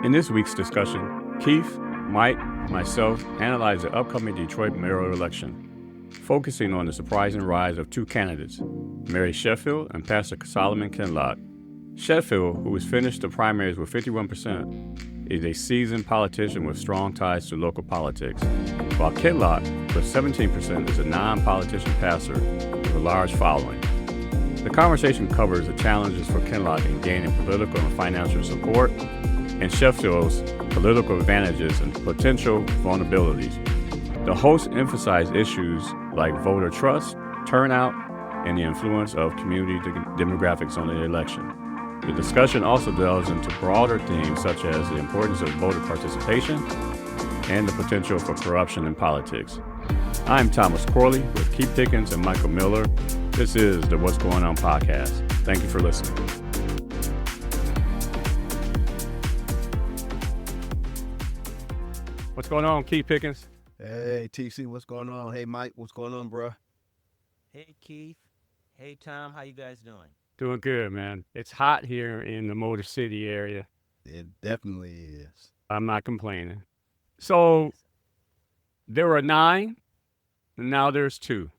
In this week's discussion, Keith, Mike, myself analyze the upcoming Detroit mayoral election, focusing on the surprising rise of two candidates, Mary Sheffield and Pastor Solomon Kinloch. Sheffield, who has finished the primaries with 51%, is a seasoned politician with strong ties to local politics, while Kinloch, with 17%, is a non-politician pastor with a large following. The conversation covers the challenges for Kinloch in gaining political and financial support, and Sheffield's political advantages and potential vulnerabilities. The host emphasized issues like voter trust, turnout, and the influence of community demographics on the election. The discussion also delves into broader themes such as the importance of voter participation and the potential for corruption in politics. I'm Thomas Corley with Keith Pickens and Michael Miller. This is the What's Going On podcast. Thank you for listening. What's going on, Keith Pickens? Hey, TC, what's going on? Hey, Mike, what's going on, bro? Hey, Keith. Hey, Tom. How you guys doing? Doing good, man. It's hot here in the Motor City area. It definitely is. I'm not complaining. So there were 9, and now there's 2.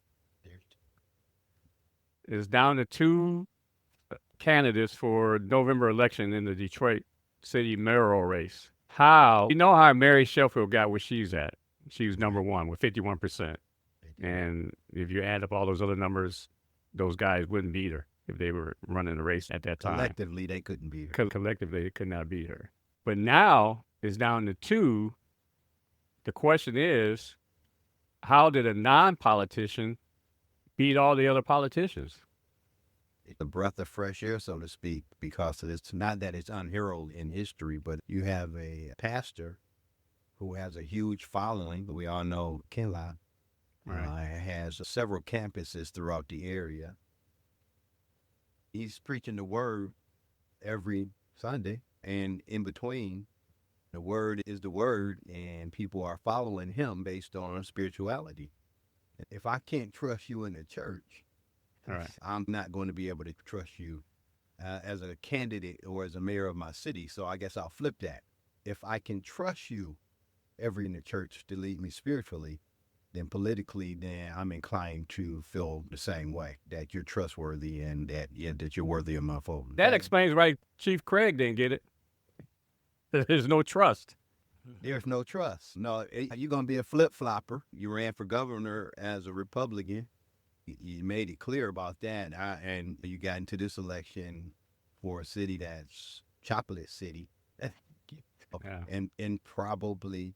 It's down to 2 candidates for November election in the Detroit City mayoral race. You know how Mary Sheffield got where she's at? She was number 1 with 51%. And if you add up all those other numbers, those guys wouldn't beat her if they were running the race at that time. Collectively, they couldn't beat her. Collectively, they could not beat her. But now it's down to 2. The question is, how did a non-politician beat all the other politicians? It's a breath of fresh air, so to speak, because it's not that it's unheralded in history, but you have a pastor who has a huge following. We all know Kinloch has several campuses throughout the area. He's preaching the word every Sunday, and in between, the word is the word, and people are following him based on spirituality. If I can't trust you in the church, I'm not going to be able to trust you as a candidate or as a mayor of my city. So I guess I'll flip that. If I can trust you in the church to lead me spiritually, then politically, then I'm inclined to feel the same way, that you're trustworthy and that you're worthy of my vote. That explains why Chief Craig didn't get it. There's no trust. There's no trust. No, you're going to be a flip-flopper. You ran for governor as a Republican. You made it clear about that. And you got into this election for a city that's chocolate city. And probably,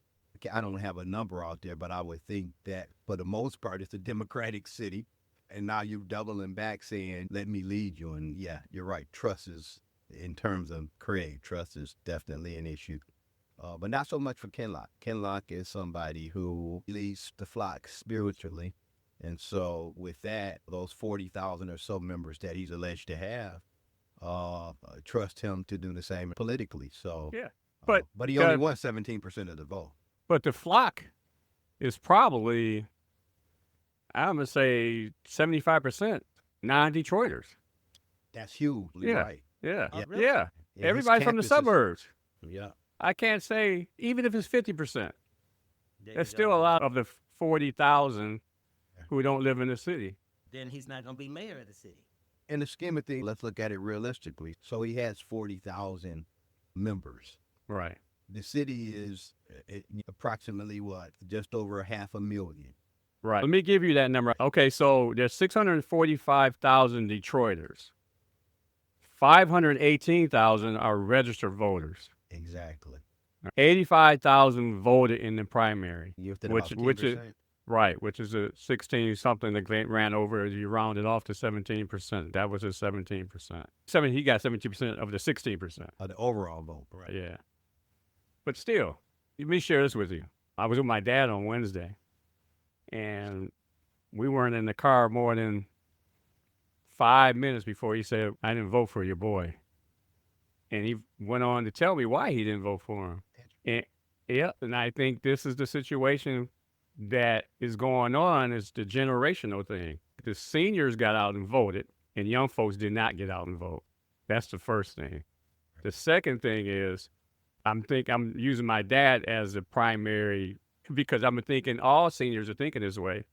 I don't have a number out there, but I would think that for the most part, it's a Democratic city. And now you're doubling back saying, let me lead you. And yeah, you're right. Trust is, in terms of Craig, trust is definitely an issue. But not so much for Kinloch. Kinloch is somebody who leads the flock spiritually. And so with that, those 40,000 or so members that he's alleged to have, trust him to do the same politically. So, yeah, but he only won 17% of the vote. But the flock is probably, I'm going to say 75% non-Detroiters. That's huge. Yeah. Right. Yeah. Oh, really? Yeah. Everybody from the suburbs. Yeah. I can't say, even if it's 50%, there's still a lot of the 40,000 who don't live in the city. Then he's not going to be mayor of the city. In the scheme of things, let's look at it realistically. So he has 40,000 members. Right. The city is approximately just over 500,000. Right. Let me give you that number. Okay, so there's 645,000 Detroiters. 518,000 are registered voters. Exactly. 85,000 voted in the primary, which is right, which is a 16 something that ran over as you rounded off to 17%. That was his 17%. He got 17% of the 16% of the overall vote. Right. Yeah. But still, let me share this with you. I was with my dad on Wednesday, and we weren't in the car more than 5 minutes before he said, "I didn't vote for your boy." And he went on to tell me why he didn't vote for him. And I think this is the situation that is going on, is the generational thing. The seniors got out and voted, and young folks did not get out and vote. That's the first thing. The second thing is I'm using my dad as a primary because I'm thinking all seniors are thinking this way,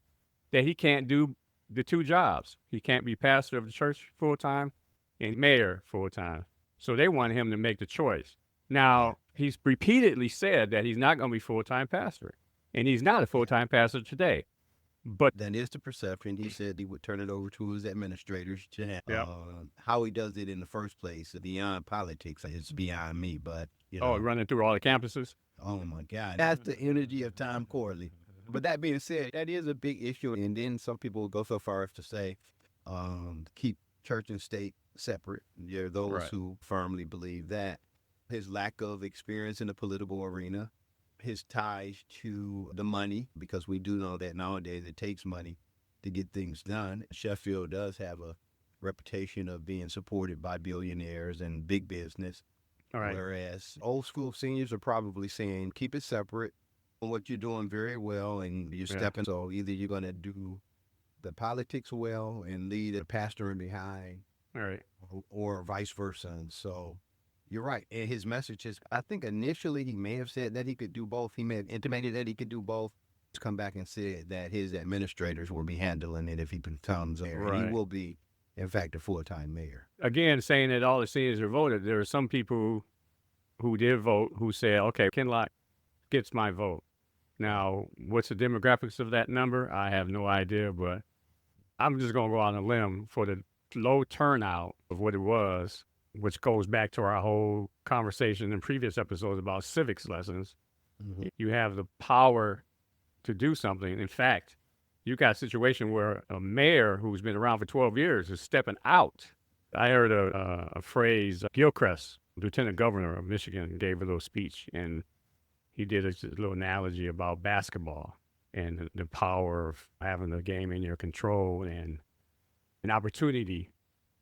that he can't do the two jobs. He can't be pastor of the church full time and mayor full time. So they want him to make the choice. Now, he's repeatedly said that he's not going to be full-time pastor, and he's not a full-time pastor today. But that is the perception. He said he would turn it over to his administrators to have. Yep. How he does it in the first place, beyond politics, is beyond me. But, running through all the campuses? Oh, my God. That's the energy of Tom Corley. But that being said, that is a big issue. And then some people go so far as to say, keep church and state separate. There are those who firmly believe that. His lack of experience in the political arena, his ties to the money, because we do know that nowadays it takes money to get things done. Sheffield does have a reputation of being supported by billionaires and big business. All right. Whereas old school seniors are probably saying, keep it separate. What you're doing very well, and you're stepping. So either you're going to do the politics well and lead a pastor behind, all right, or vice versa. And so you're right. And his message is, I think initially he may have said that he could do both. He may have intimated that he could do both. He's come back and said that his administrators will be handling it if he becomes mayor. Right. He will be, in fact, a full-time mayor. Again, saying that all the seniors are voted, there are some people who did vote who said, okay, Kinloch gets my vote. Now, what's the demographics of that number? I have no idea, but I'm just going to go on a limb for the low turnout of what it was, which goes back to our whole conversation in previous episodes about civics lessons. Mm-hmm. You have the power to do something. In fact, you got a situation where a mayor who's been around for 12 years is stepping out. I heard a phrase, Gilchrist, Lieutenant Governor of Michigan, gave a little speech, and he did a little analogy about basketball and the power of having the game in your control and an opportunity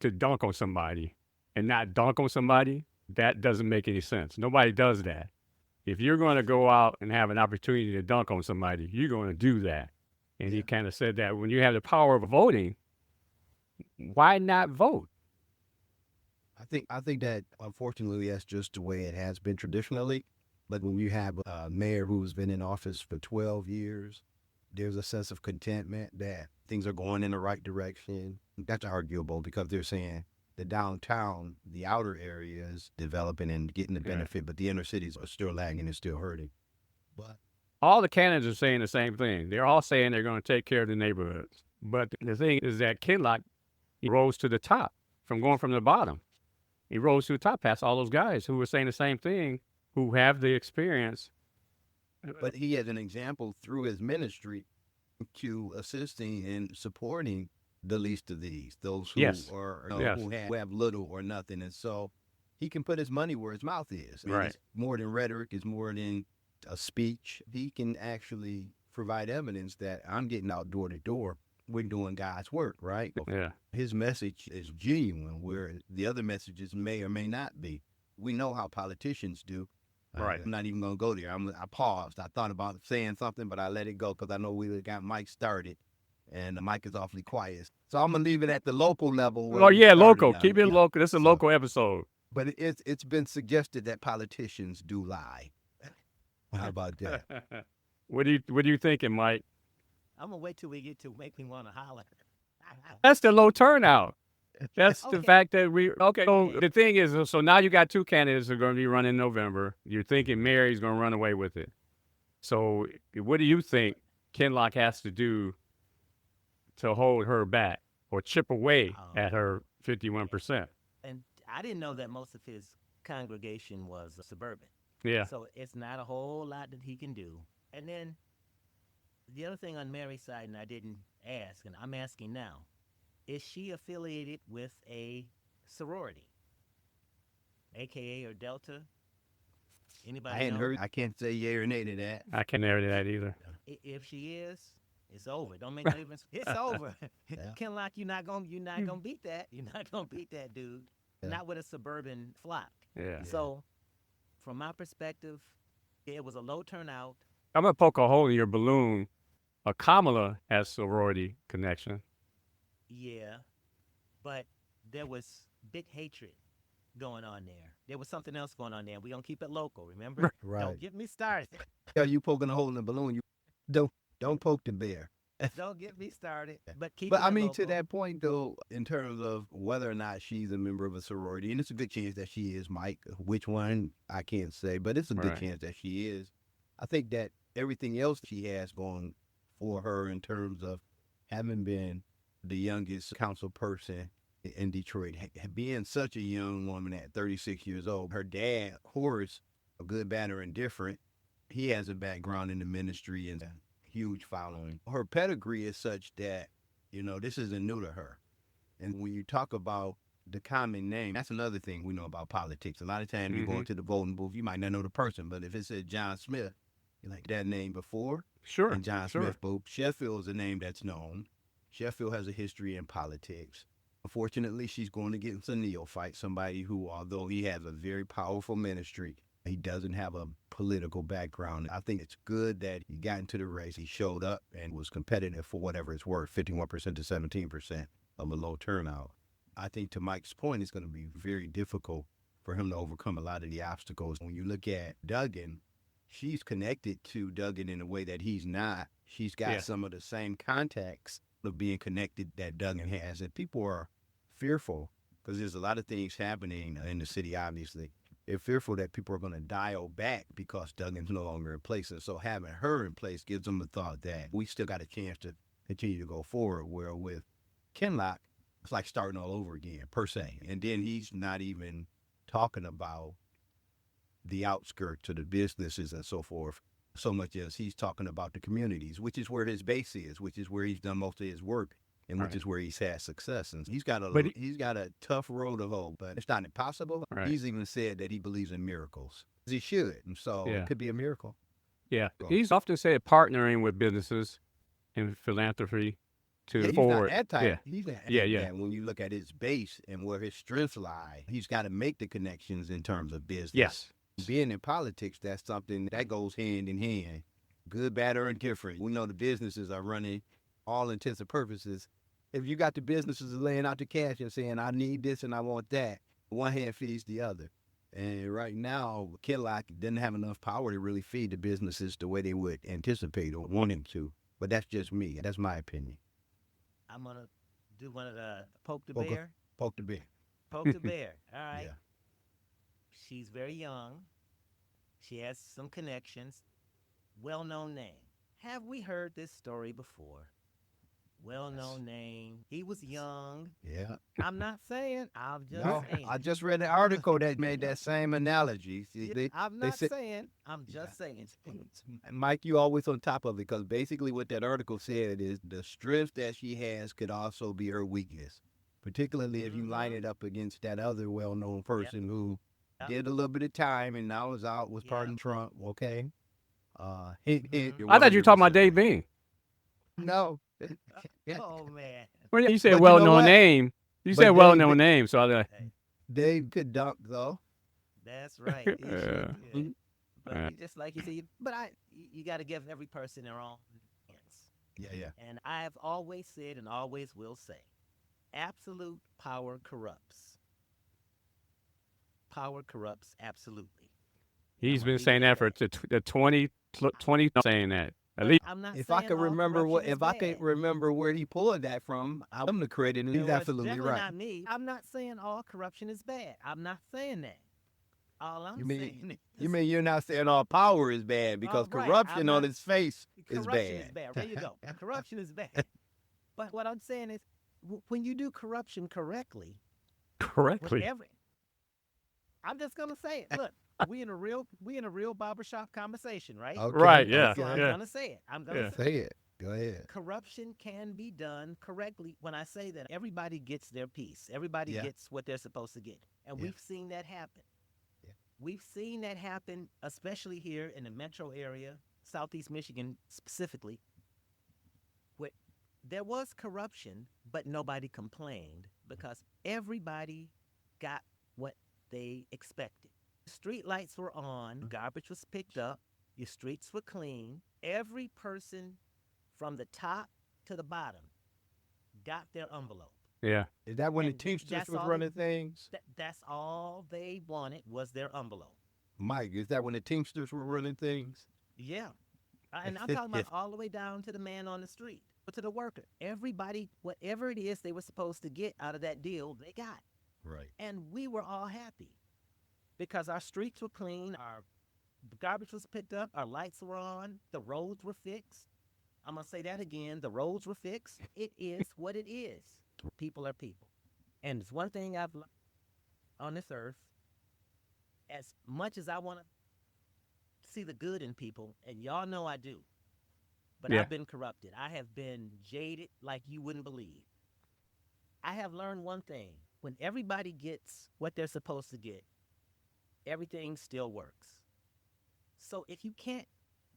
to dunk on somebody and not dunk on somebody. That doesn't make any sense. Nobody does that. If you're going to go out and have an opportunity to dunk on somebody, you're going to do that. And he kind of said that when you have the power of voting, why not vote? I think that unfortunately that's just the way it has been traditionally. But when you have a mayor who's been in office for 12 years, there's a sense of contentment that things are going in the right direction. That's arguable because they're saying the downtown, the outer area is developing and getting the benefit, but the inner cities are still lagging and still hurting. But all the candidates are saying the same thing. They're all saying they're going to take care of the neighborhoods. But the thing is that Kinloch, he rose to the top from going from the bottom. He rose to the top past all those guys who were saying the same thing, who have the experience. But he has an example through his ministry to assisting and supporting the least of these, those who are who have little or nothing. And so he can put his money where his mouth is. I mean, it's more than rhetoric, it's more than a speech. He can actually provide evidence that I'm getting out door to door. We're doing God's work, right? Yeah. His message is genuine, where the other messages may or may not be. We know how politicians do. Right. I'm not even going to go there. I paused. I thought about saying something, but I let it go because I know we got Mike started, and the mic is awfully quiet. So I'm going to leave it at the local level. Oh, yeah, local. Keep it local. This is a local episode. But it's been suggested that politicians do lie. How about that? What are you thinking, Mike? I'm going to wait till we get to make me want to holler. That's the low turnout. That's the fact that so the thing is, so now you got two candidates that are going to be running in November. You're thinking Mary's going to run away with it. So what do you think Kinloch has to do to hold her back or chip away at her 51%? And I didn't know that most of his congregation was suburban. Yeah. So it's not a whole lot that he can do. And then the other thing on Mary's side, and I didn't ask, and I'm asking now, is she affiliated with a sorority, AKA or Delta? Anybody I hadn't know? heard. I can't say yay or nay to that. I can't narrate that either. If she is, it's over. Don't make no difference. It's over. Kinloch, you're not gonna beat that. You're not gonna beat that dude. Yeah. Not with a suburban flock. Yeah. So, from my perspective, it was a low turnout. I'm gonna poke a hole in your balloon. Kamala has sorority connection. Yeah, but there was big hatred going on there. There was something else going on there. We're going to keep it local, remember? Right. Don't get me started. Yeah, you poking a hole in the balloon. You don't poke the bear. Don't get me started. But keep But it I mean, local. to that point, though, in terms of whether or not she's a member of a sorority, and it's a good chance that she is, Mike. Which one, I can't say, but it's a good Right. chance that she is. I think that everything else she has going for her in terms of having been the youngest council person in Detroit, being such a young woman at 36 years old. Her dad, Horace, a good, bad, or indifferent, he has a background in the ministry and a huge following. Her pedigree is such that, this isn't new to her. And when you talk about the common name, that's another thing we know about politics. A lot of times you go into the voting booth, you might not know the person, but if it says John Smith, you like that name before. Sure. And John sure. Smith booth. Sheffield is a name that's known. Sheffield has a history in politics. Unfortunately, she's going to get a neophyte, somebody who, although he has a very powerful ministry, he doesn't have a political background. I think it's good that he got into the race. He showed up and was competitive for whatever it's worth, 51% to 17% of a low turnout. I think, to Mike's point, it's going to be very difficult for him to overcome a lot of the obstacles. When you look at Duggan, she's connected to Duggan in a way that he's not. She's got some of the same contacts of being connected that Duggan has. And people are fearful because there's a lot of things happening in the city, obviously. They're fearful that people are going to dial back because Duggan's no longer in place. And so having her in place gives them the thought that we still got a chance to continue to go forward. Where with Kinloch, it's like starting all over again, per se. And then he's not even talking about the outskirts of the businesses and so forth, so much as he's talking about the communities, which is where his base is, which is where he's done most of his work, and which is where he's had success. And he's got a tough road to hoe, but it's not impossible. Right. He's even said that he believes in miracles. He should, and so it could be a miracle. Yeah. He's often said partnering with businesses and philanthropy to forward. He's not that type. He's not Yeah. When you look at his base and where his strengths lie, he's got to make the connections in terms of business. Yes. Being in politics, that's something that goes hand in hand. Good, bad, or indifferent. We know the businesses are running all intents and purposes. If you got the businesses laying out the cash and saying, I need this and I want that, one hand feeds the other. And right now, Kinloch didn't have enough power to really feed the businesses the way they would anticipate or want him to. But that's just me. That's my opinion. I'm going to do one of the poke the bear. Poke the bear. Poke the bear. All right. Yeah. She's very young. She has some connections. Well-known name. Have we heard this story before? Well-known name. He was young. Yeah. I'm not saying. I'm just saying. I just read an article that made that same analogy. I'm not saying. I'm just saying. Mike, you always on top of it, because basically what that article said is the strength that she has could also be her weakness, particularly if you line it up against that other well-known person who did a little bit of time and now is out, was pardoned Trump, okay? I thought you were talking about Dave Bean. No. Oh, man. Well, you said But you know well-known what? name. You But said well-known name, so I was like, Dave could dunk, though. That's right. He sure did. But Yeah. just like you said, you got to give every person their own chance. Yeah. And I've always said and always will say, absolute power corrupts. Power corrupts absolutely. he's been saying that for the 20 saying that. At least. I'm not If saying I could all remember corruption is I can't bad. remember where he pulled that from, I'm the credit, and he's It's absolutely definitely right. not me. I'm not saying all corruption is bad. I'm not saying that. All I'm saying You mean you're not saying all power is bad, because right. corruption I'm on not- its face is corruption is bad. bad. There you go. Corruption is bad. But what I'm saying is, when you do corruption correctly, Correctly. I'm just gonna say it. Look, we in a real barbershop conversation, right? Okay, Right, yeah. So I'm gonna say it. I'm gonna say Say it. Go ahead. corruption can be done correctly. When I say that, everybody gets their piece. Everybody Yeah. gets what they're supposed to get. And Yeah. we've seen that happen. Yeah. We've seen that happen, especially here in the metro area, Southeast Michigan specifically, where there was corruption, but nobody complained because everybody got what they expected. Street lights were on, garbage was picked up, your streets were clean. Every person from the top to the bottom got their envelope. Yeah. Is that when the And Teamsters that's was all running things? that's all they wanted was their envelope. Mike, is that when the Teamsters were running things? Yeah. And I'm talking about all the way down to the man on the street, but to the worker. Everybody, whatever it is they were supposed to get out of that deal, they got. Right. And we were all happy because our streets were clean, our garbage was picked up, our lights were on, the roads were fixed. I'm going to say that again. The roads were fixed. It is what it is. People are people. And it's one thing I've learned on this earth, as much as I want to see the good in people, and y'all know I do, but Yeah. I've been corrupted. I have been jaded like you wouldn't believe. I have learned one thing. When everybody gets what they're supposed to get, everything still works. So if you can't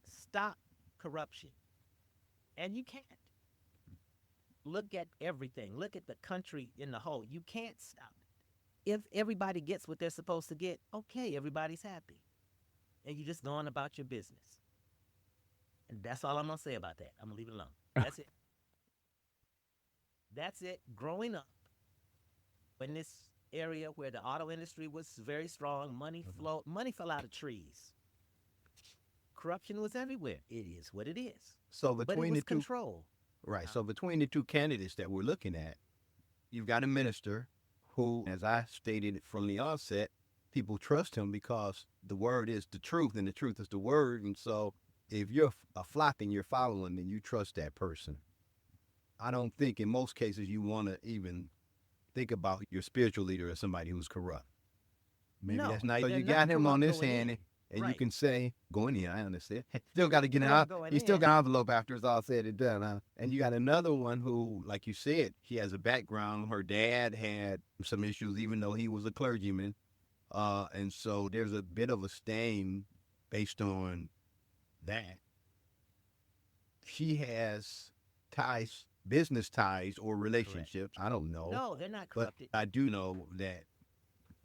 stop corruption, and you can't, look at everything. Look at the country in the whole. You can't stop it. If everybody gets what they're supposed to get, okay, everybody's happy. And you just go on about your business. And that's all I'm going to say about that. I'm going to leave it alone. That's it. That's it. Growing up in this area where the auto industry was very strong, money fell out of trees. Corruption was everywhere. It is what it is. So But it between was the two, control. right? So between the two candidates that we're looking at, you've got a minister who, as I stated from the onset, people trust him because the word is the truth and the truth is the word. And so if you're a flock and you're following, then you trust that person. I don't think in most cases you want to even think about your spiritual leader as somebody who's corrupt. Maybe No, that's not. So they're you not got him on corrupt this going hand, in. and you Right. can say, "Going in." I understand. Still got to get Right, out. going You still in. got an envelope after it's all said and done. Huh? And you got another one who, like you said, he has a background. Her dad had some issues, even though he was a clergyman, and so there's a bit of a stain based on that. She has ties, business ties or relationships. I don't know. No, they're not But corrupted. I do know that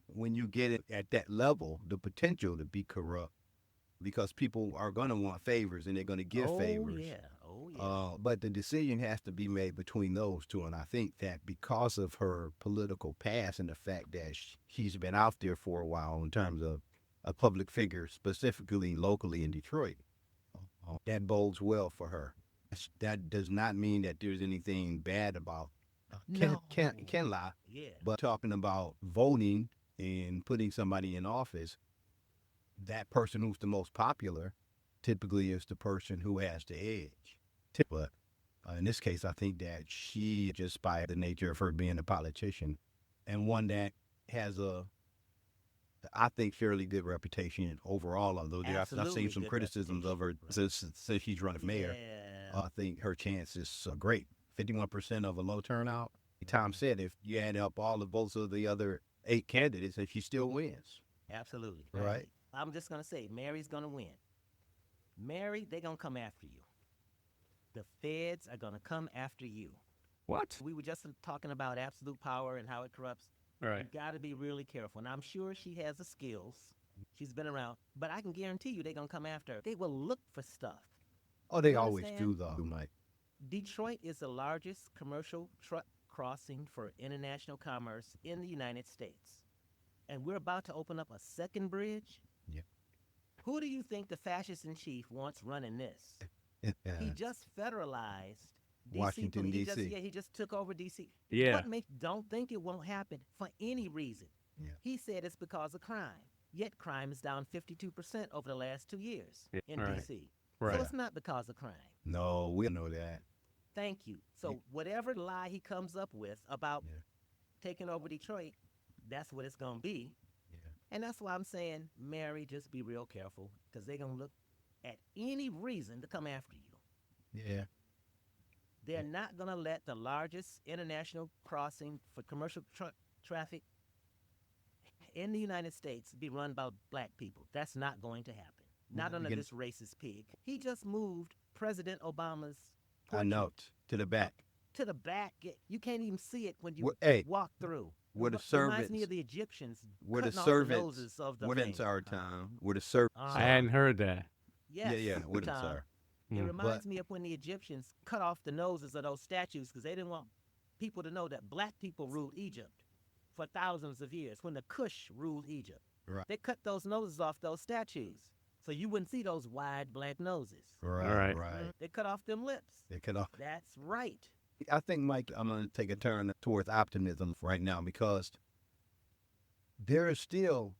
when you get it at that level, the potential to be corrupt, because people are going to want favors and they're going to give favors. Oh, yeah. But the decision has to be made between those two. And I think that because of her political past and the fact that she's been out there for a while in terms of a public figure, specifically locally in Detroit, that bodes well for her. That does not mean that there's anything bad about No. Kinloch, Yeah. but talking about voting and putting somebody in office, that person who's the most popular typically is the person who has the edge. But in this case, I think that she, just by the nature of her being a politician and one that has I think, fairly good reputation overall, although I've seen Absolutely some good criticisms of her since she's running for mayor. Yeah. I think her chances are great. 51% of a low turnout. Tom said if you add up all the votes of the other 8 candidates, and she still wins. Absolutely. Right. I'm just going to say, Mary's going to win. Mary, they're going to come after you. The feds are going to come after you. What? We were just talking about absolute power and how it corrupts. Right. You got to be really careful. And I'm sure she has the skills. She's been around. But I can guarantee you they're going to come after her. They will look for stuff. Oh, they You always understand? do, though, Mike. Detroit is the largest commercial truck crossing for international commerce in the United States. And we're about to open up a second bridge. Yeah. Who do you think the fascist in chief wants running this? He just federalized DC. Washington, D.C. He just took over D.C. Yeah. What makes don't think it won't happen for any reason. Yeah. He said it's because of crime. Yet crime is down 52% over the last 2 years Yeah, in right. D.C. Right. So it's not because of crime. No, we know that. Thank you. So Yeah. whatever lie he comes up with about Yeah. taking over Detroit, that's what it's going to be. Yeah. And that's why I'm saying, Mary, just be real careful because they're going to look at any reason to come after you. Yeah. They're not going to let the largest international crossing for commercial traffic in the United States be run by black people. That's not going to happen. Not Well, under you this racist pig. He just moved President Obama's I portrait know. To the back. to the back. You can't even see it when you Well, hey, walk through. where the It reminds me servants- of the Egyptians Where the cutting off servants, the noses of the we're thing. in our time. Where the servants. Uh, I hadn't heard that. Yes, yeah, where the Tom. sir. It Mm. reminds me of when the Egyptians cut off the noses of those statues because they didn't want people to know that black people ruled Egypt for thousands of years when the Kush ruled Egypt. Right. They cut those noses off those statues so you wouldn't see those wide black noses. Right. They cut off them lips. They cut off. That's right. I think, Mike, I'm going to take a turn towards optimism right now because there are still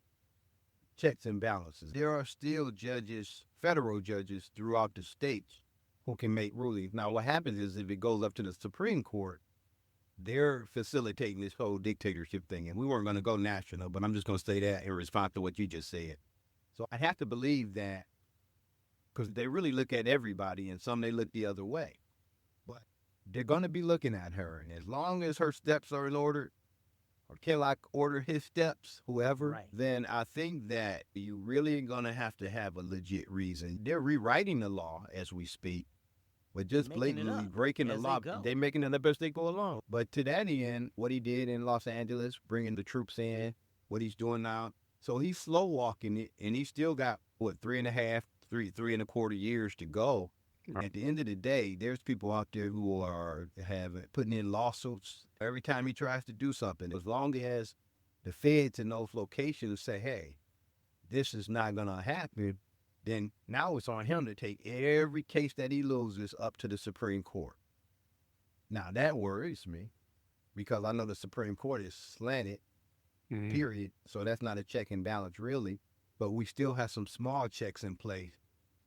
checks and balances. There are still judges, federal judges throughout the states who can make rulings. Now, what happens is if it goes up to the Supreme Court, they're facilitating this whole dictatorship thing. And we weren't going to go national, but I'm just going to say that in response to what you just said. So I have to believe that because they really look at everybody and some they look the other way. But they're going to be looking at her. And as long as her steps are in order, or Kinloch order his steps, whoever, Right. then I think that you really going to have a legit reason. They're rewriting the law as we speak, but just Making it blatantly up breaking the as law. they go. They're making it up as they go along. But to that end, what he did in Los Angeles, bringing the troops in, what he's doing now, so he's slow walking it, and he's still got, 3.25 years to go. Right. At the end of the day, there's people out there who are putting in lawsuits every time he tries to do something. As long as the feds in those locations say, hey, this is not going to happen, then now it's on him to take every case that he loses up to the Supreme Court. Now, that worries me because I know the Supreme Court is slanted, period. So that's not a check and balance, really. But we still have some small checks in place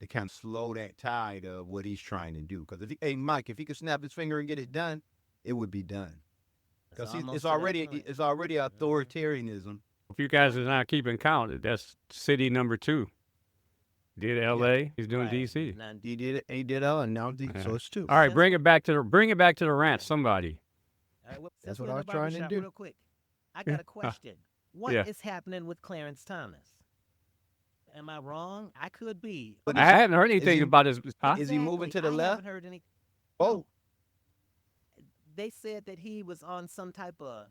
to kind of slow that tide of what he's trying to do. Because Mike, if he could snap his finger and get it done, it would be done. Because it's already authoritarianism. If you guys are not keeping count, that's city number 2. Did L.A. He's doing Right. D.C. Now, He did it. He did it. And now so it's 2. All right, bring it back to the ranch. Somebody. all right, That's since what we're in I the was trying to barbershop, do. Real quick, I got a question. What is Yeah. happening with Clarence Thomas? Am I wrong? I could be. But I haven't heard anything he- about his. Huh? Is he moving to the I left? haven't heard any. Oh, They said that he was on some type of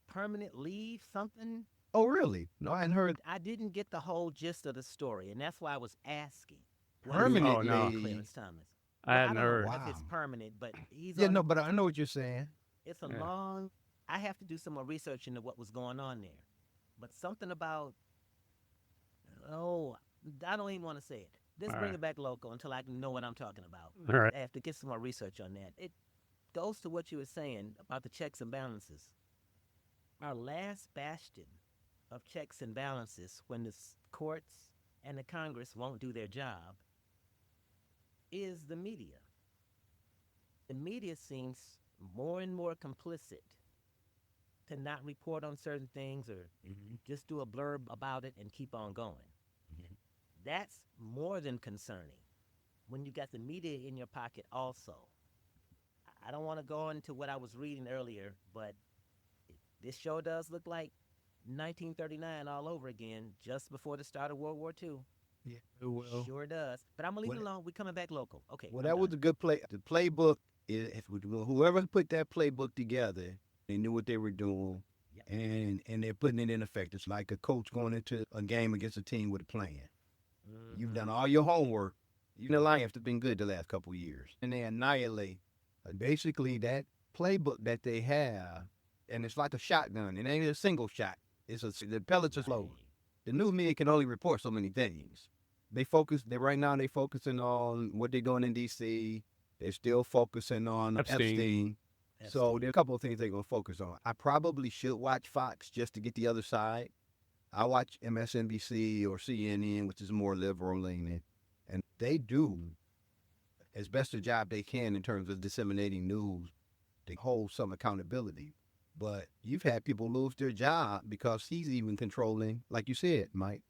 permanent leave, something. oh, really? No, I hadn't heard. I didn't get the whole gist of the story, and that's why I was asking. What Permanent is happening with leave? Clarence Thomas? I hadn't don't know heard. if it's Wow. permanent, but he's Yeah, on, no, but I know what you're saying. it's a Yeah. long. I have to do some more research into what was going on there, but something about. Oh, I don't even want to say it. Let's All bring right. it back local until I know what I'm talking about. All right. I have to get some more research on that. It goes to what you were saying about the checks and balances. Our last bastion of checks and balances when the courts and the Congress won't do their job is the media. The media seems more and more complicit to not report on certain things or just do a blurb about it and keep on going. That's more than concerning when you got the media in your pocket also. I don't want to go into what I was reading earlier, but this show does look like 1939 all over again, just before the start of World War II. Yeah, it will. Sure does. But I'm going to leave it What- alone. We're coming back local. Okay. Well, I'm that was done. a good play. The playbook is whoever put that playbook together, they knew what they were doing, Yep. and they're putting it in effect. It's like a coach going into a game against a team with a plan. You've done all your homework. The Lions have been good the last couple of years, and they annihilate basically that playbook that they have, and it's like a shotgun. It ain't a single shot. The pellets are slow. The news media can only report so many things. Right now they're focusing on what they're doing in D.C. They're still focusing on Epstein. So there are a couple of things they're going to focus on. I probably should watch Fox just to get the other side. I watch MSNBC or CNN, which is more liberal leaning, and they do as best a job they can in terms of disseminating news to hold some accountability. But you've had people lose their job because he's even controlling, like you said, Mike,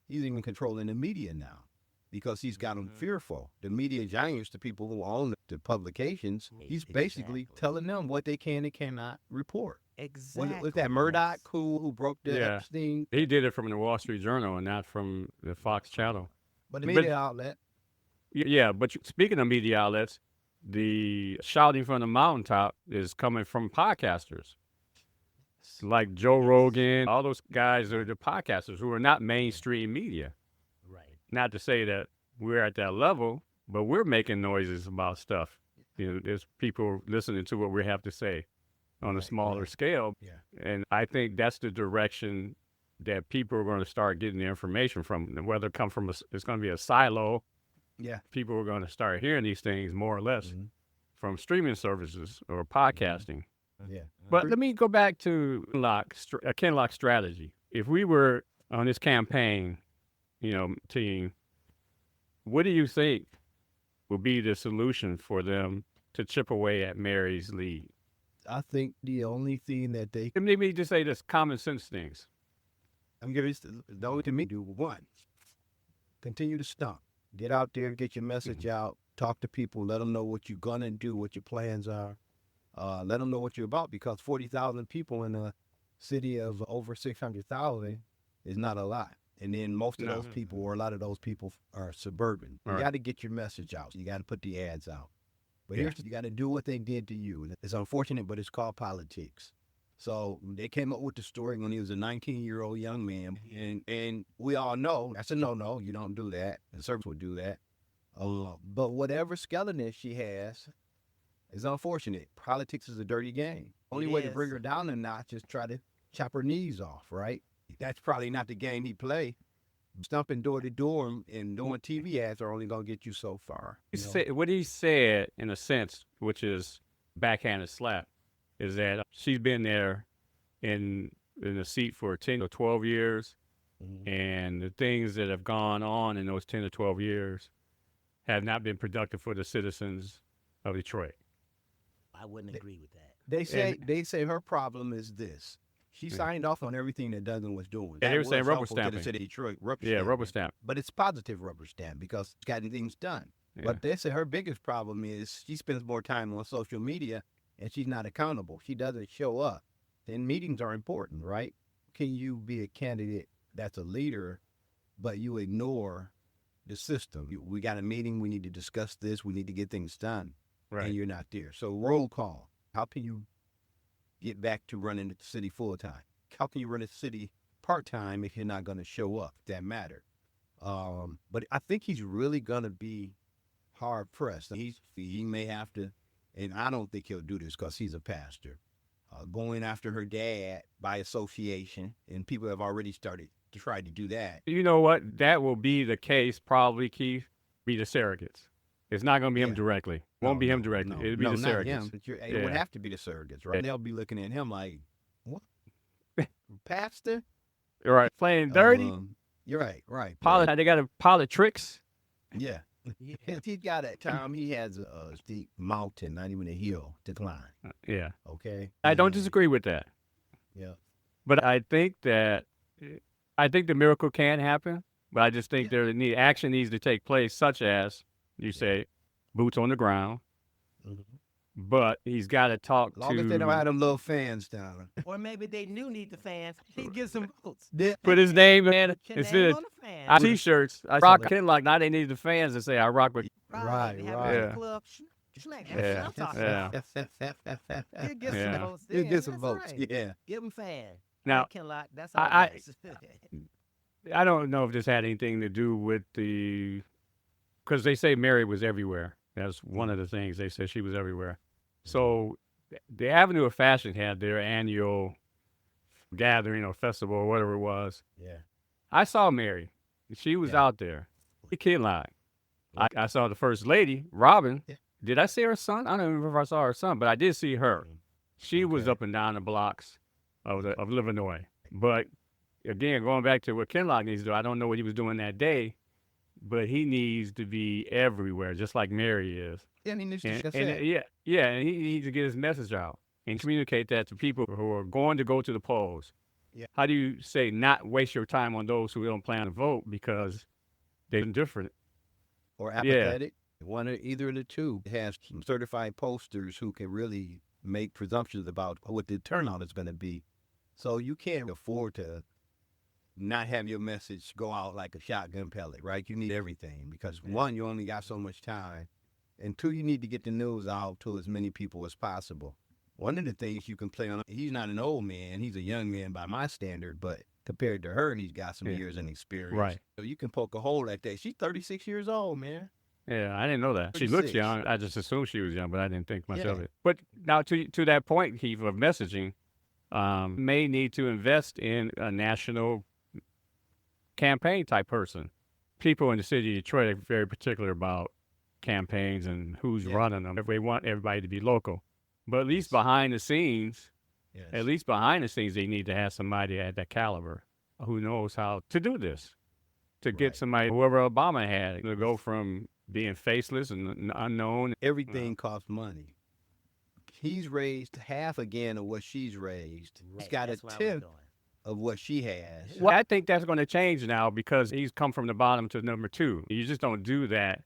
he's even controlling the media now because he's got them fearful. The media giants, the people who own the publications, he's basically Exactly. telling them what they can and cannot report. Exactly. Was that Murdoch who broke the Yeah. Epstein? He did it from the Wall Street Journal and not from the Fox channel. But the media outlet. Yeah, but speaking of media outlets, the shouting from the mountaintop is coming from podcasters like Joe Rogan. All those guys are the podcasters who are not mainstream media. Right. Not to say that we're at that level, but we're making noises about stuff. There's people listening to what we have to say. on a smaller scale. Yeah. And I think that's the direction that people are going to start getting the information from. And whether it come from it's going to be a silo. Yeah. People are going to start hearing these things more or less from streaming services or podcasting. Yeah. But let me go back to Kinloch's strategy. If we were on this campaign, team, what do you think would be the solution for them to chip away at Mary's lead? I think the only thing that they Let me just say this: common sense things. I'm giving the only to me do one. Continue to stump. Get out there, get your message out, talk to people, let them know what you're gonna do, what your plans are. Let them know what you're about, because 40,000 people in a city of over 600,000 is not a lot. And then most of those people, or a lot of those people, are suburban. You got to get your message out. You got to put the ads out. But here's, you got to do what they did to you. It's unfortunate, but it's called politics. So they came up with the story when he was a 19-year-old young man. And we all know that's a no-no. You don't do that. The service would do that. But whatever skeleton she has is unfortunate. Politics is a dirty game. Only way to bring her down a notch is try to chop her knees off, right? That's probably not the game he play. Stumping door to door and doing TV ads are only going to get you so far. What he said, in a sense, which is backhanded slap, is that she's been there in the seat for 10 or 12 years, and the things that have gone on in those 10 or 12 years have not been productive for the citizens of Detroit. I wouldn't agree with that. They say her problem is this. She signed off on everything that Duggan was doing. Yeah, they were saying rubber stamping. To the city of Detroit, rubber stamp. But it's positive rubber stamp because it's gotten things done. Yeah. But they say her biggest problem is she spends more time on social media and she's not accountable. She doesn't show up. And meetings are important, right? Can you be a candidate that's a leader, but you ignore the system? We got a meeting. We need to discuss this. We need to get things done. Right. And you're not there. So roll call. How can you get back to running the city full time? How can you run a city part time if you're not going to show up? That matter. But I think he's really going to be hard pressed. He may have to, and I don't think he'll do this because he's a pastor, going after her dad by association, and people have already started to try to do that. You know what? That will be the case probably, Keith, be the surrogates. It's not going to be him directly. Won't be him directly. It'll be the surrogates. It would have to be the surrogates, right? They'll be looking at him like, what? Pastor? You're right. Playing dirty? You're right, right. They got a politics? Yeah. He's got a time. He has a steep mountain, not even a hill to climb. Yeah. Okay. I don't disagree with that. Yeah. But I think the miracle can happen, but I just think action needs to take place, such as, you say, boots on the ground. But he's got to talk to... As long as they don't have them little fans down. Or maybe they do need the fans. He get some votes. Put his name in instead of T-shirts. I rock Kinloch. Now they need the fans to say, I rock with... Right. Yeah. Club. Yeah. Get some votes. Get some votes. Right. Yeah. Give them fans. Now, Kinloch, that's all. I don't know if this had anything to do with because they say Mary was everywhere. That's one of the things. They said she was everywhere. So the Avenue of Fashion had their annual gathering or festival or whatever it was. Yeah. I saw Mary. She was out there. Kinloch. I saw the First Lady, Robin. Yeah. Did I see her son? I don't remember if I saw her son, but I did see her. She was up and down the blocks of Illinois. But again, going back to what Kinloch needs to do, I don't know what he was doing that day, but he needs to be everywhere, just like Mary is. Yeah, he needs to and he needs to get his message out and communicate that to people who are going to go to the polls. Yeah. How do you say not waste your time on those who don't plan to vote because they're indifferent? Or apathetic? Yeah. Either of the two. It has some certified posters who can really make presumptions about what the turnout is going to be. So you can't afford to not have your message go out like a shotgun pellet, right? You need everything because, one, you only got so much time, and two, you need to get the news out to as many people as possible. One of the things you can play on, he's not an old man, he's a young man by my standard, but compared to her, he's got some years and experience. Right. So you can poke a hole at that. She's 36 years old, man. Yeah, I didn't know that. She looks 36. young. I just assumed she was young, but I didn't think much of Yeah. it. But now to that point, Keith, of messaging, may need to invest in a national campaign type person. People in the city of Detroit are very particular about campaigns and who's Yeah. running them. If they want everybody to be local, but at least Yes. behind the scenes, Yes. they need to have somebody at that caliber who knows how to do this. To get Right. somebody, whoever Obama had, to go from being faceless and unknown. Everything costs money. He's raised half again of what she's raised. He's Right, got a that's where I was tenth going. of what she has. Well, I think that's going to change now because he's come from the bottom to number 2. You just don't do that.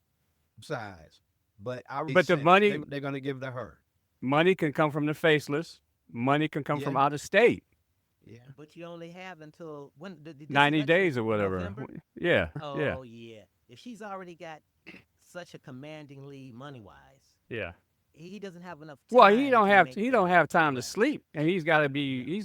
Size. But I But the money- they're going to give to her. Money can come from the faceless. Money can come from Yeah. out of state. Yeah. But you only have until when? This 90 election days is or whatever. November? Yeah. Yeah. Oh yeah. If she's already got such a commanding lead money wise, Yeah. he doesn't have enough time. Well, he don't to have make he the- don't have time to Right. sleep, and he's got to be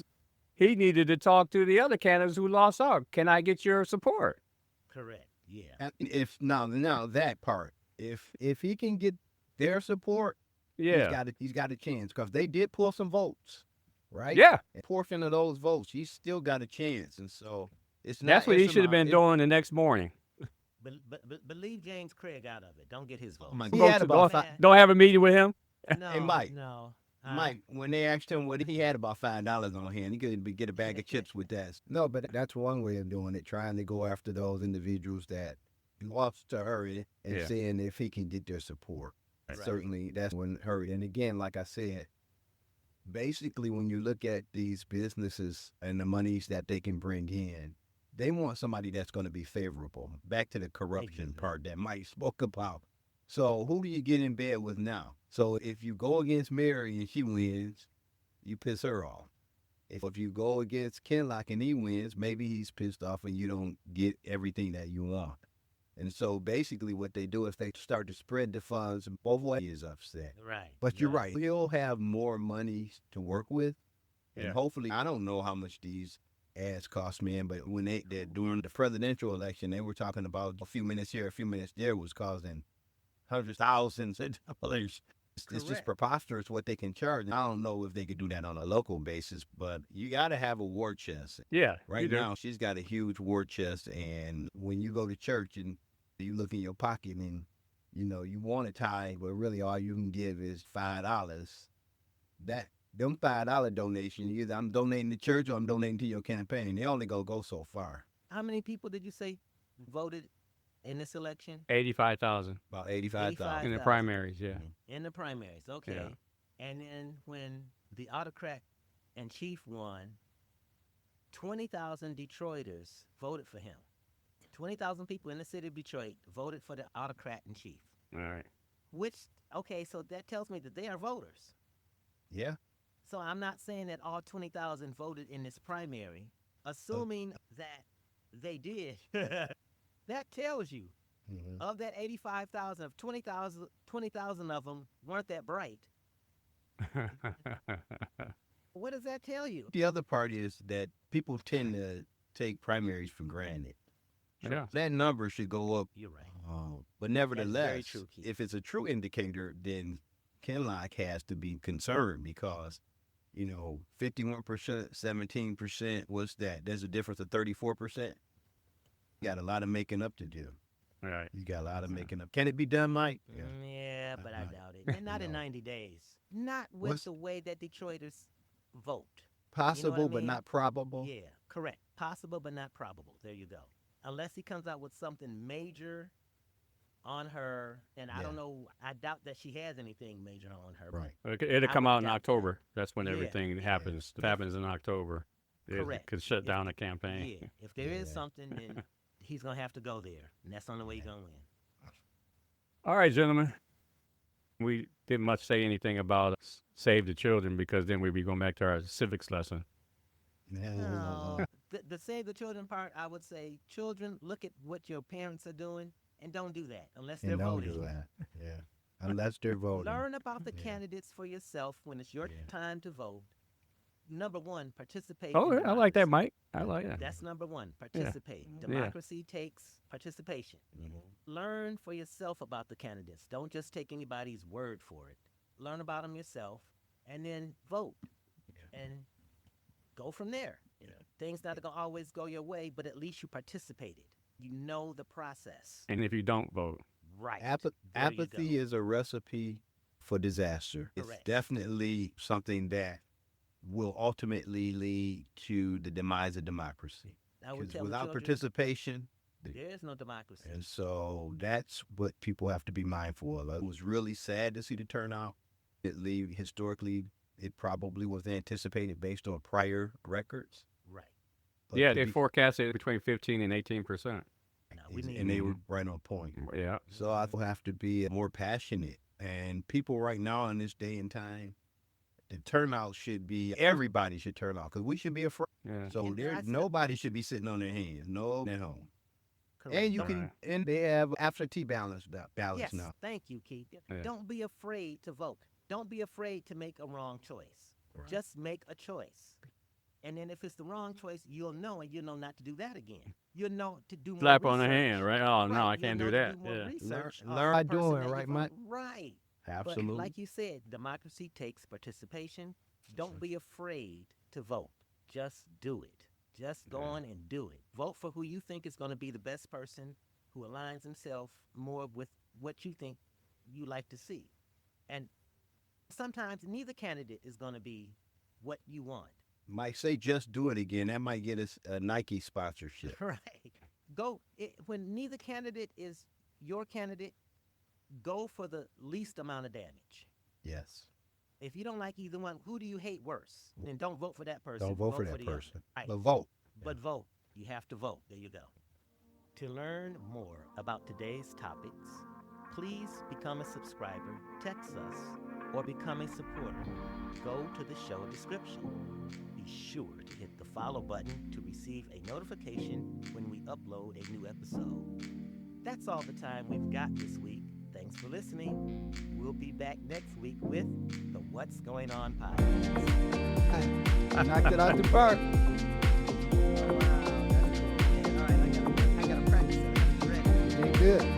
he needed to talk to the other candidates who lost out. Can I get your support? Correct. Yeah. And if now that part, if he can get their support, Yeah. he's got a chance because they did pull some votes, right? Yeah. A portion of those votes, he's still got a chance, and so it's not. That's what he it's should have been doing the next morning. But leave James Craig out of it. Don't get his vote. Oh my Go God. He had to- about don't, five- don't have a meeting with him. No, Hey, Mike. No. Mike, when they asked him what he had about $5 on hand, he could get a bag of chips with that. No, but that's one way of doing it, trying to go after those individuals that lost to her and Yeah. seeing if he can get their support. Right. Certainly, that's when her. And again, like I said, basically, when you look at these businesses and the monies that they can bring in, they want somebody that's going to be favorable. Back to the corruption Exactly. part that Mike spoke about. So who do you get in bed with now? So if you go against Mary and she wins, you piss her off. If you go against Kinloch and he wins, maybe he's pissed off and you don't get everything that you want. And so basically what they do is they start to spread the funds and both ways is upset. Right. But you're right. He'll have more money to work with. And Yeah. hopefully, I don't know how much these ads cost, man, but when they're during the presidential election, they were talking about a few minutes here, a few minutes there was causing hundreds, thousands of dollars. It's just Correct. preposterous what they can charge. I don't know if they could do that on a local basis, but you got to have a war chest. Yeah. you Right do. now, she's got a huge war chest, and when you go to church and you look in your pocket and, you want a tithe, but really all you can give is $5. Them $5 donation, either I'm donating to church or I'm donating to your campaign. They only go so far. How many people did you say voted in this election? 85,000 About 85,000. in the 5,000. primaries. Yeah. In the primaries, okay. Yeah. And then when the autocrat and chief won, 20,000 Detroiters voted for him. 20,000 people in the city of Detroit voted for the autocrat and chief. All right. So that tells me that they are voters. Yeah. So I'm not saying that all 20,000 voted in this primary, assuming that they did. That tells you Mhm. of that 85,000, of 20,000 of them weren't that bright. What does that tell you? The other part is that people tend to take primaries for granted. Yeah. That number should go up. You're right. But nevertheless, very true, Keith. if it's a true indicator, then Kinloch has to be concerned because, 51%, 17%, what's that? There's a difference of 34%. You got a lot of making up to do. All right. You got a lot of making up. Can it be done, Mike? Yeah, but I doubt it. And not in No. 90 days. Not with What's- the way that Detroiters vote. Possible, but mean? not probable. Yeah, correct. Possible, but not probable. There you go. Unless he comes out with something major on her, and I don't know. I doubt that she has anything major on her. but Right. It'll I come would out in doubt that. October. That's when Yeah, everything yeah. happens. It happens in October. It Correct. could shut If- down a campaign. Yeah, if there is Yeah. something, then he's gonna have to go there, and that's the only way he's gonna win. All right, gentlemen. We didn't much say anything about save the children because then we'd be going back to our civics lesson. No, the save the children part, I would say, children, look at what your parents are doing, and don't do that unless they're And don't voting. do that. Yeah. Unless they're voting. Learn about the Yeah. candidates for yourself when it's your Yeah. time to vote. number one, participate. Oh, in I like that, democracy. Mike. I like that. That's number one, participate. Yeah. Democracy takes participation. Mhm. Learn for yourself about the candidates. Don't just take anybody's word for it. Learn about them yourself, and then vote, and go from there. Things not gonna always go your way, but at least you participated. You know the process. And if you don't vote, Right. Apathy is a recipe for disaster. Correct. It's definitely something that will ultimately lead to the demise of democracy. I would 'Cause tell the without children, participation, there is no democracy. and so that's what people have to be mindful of. It was really sad to see the turnout. Historically, it probably was anticipated based on prior records. Right. But yeah, to they be- forecasted between 15 and 18%. Now, we need and they were right on point. Yeah. So I have to be more passionate. And people right now in this day and time, the turnout should be, everybody should turn out because we should be afraid. Yeah. So And there, that's- nobody should be sitting on their hands. No, at home. correct. And you Don't- can, Right. and they have absentee ballots Yes, now. thank you, Keith. Yeah. Don't be afraid to vote. Don't be afraid to make a wrong choice. Right. Just make a choice. And then if it's the wrong choice, you'll know, and you'll know not to do that again. You'll know to do more Slap on the research. hand, right? Oh, no, I You'll can't know do to that. more Yeah. research of Learn the by person doing, that right, you Mike? vote. Right. Absolutely. But like you said, democracy takes participation. Don't be afraid to vote. Just do it. Just go on and do it. Vote for who you think is going to be the best person who aligns himself more with what you think you like to see. And sometimes neither candidate is going to be what you want. Might say just do it again. That might get us a Nike sponsorship. Right. When neither candidate is your candidate, go for the least amount of damage. Yes. If you don't like either one, who do you hate worse? Then don't vote for that person. Don't vote for that the other. person. Right. But vote. But vote. You have to vote. There you go. To learn more about today's topics, please become a subscriber, text us, or become a supporter. Go to the show description. Be sure to hit the follow button to receive a notification when we upload a new episode. That's all the time we've got this week. Thanks for listening. We'll be back next week with the What's Going On podcast. Knocked it out the park. Wow, that's cool. Yeah, all right, I gotta practice it. I'm ready. Did good.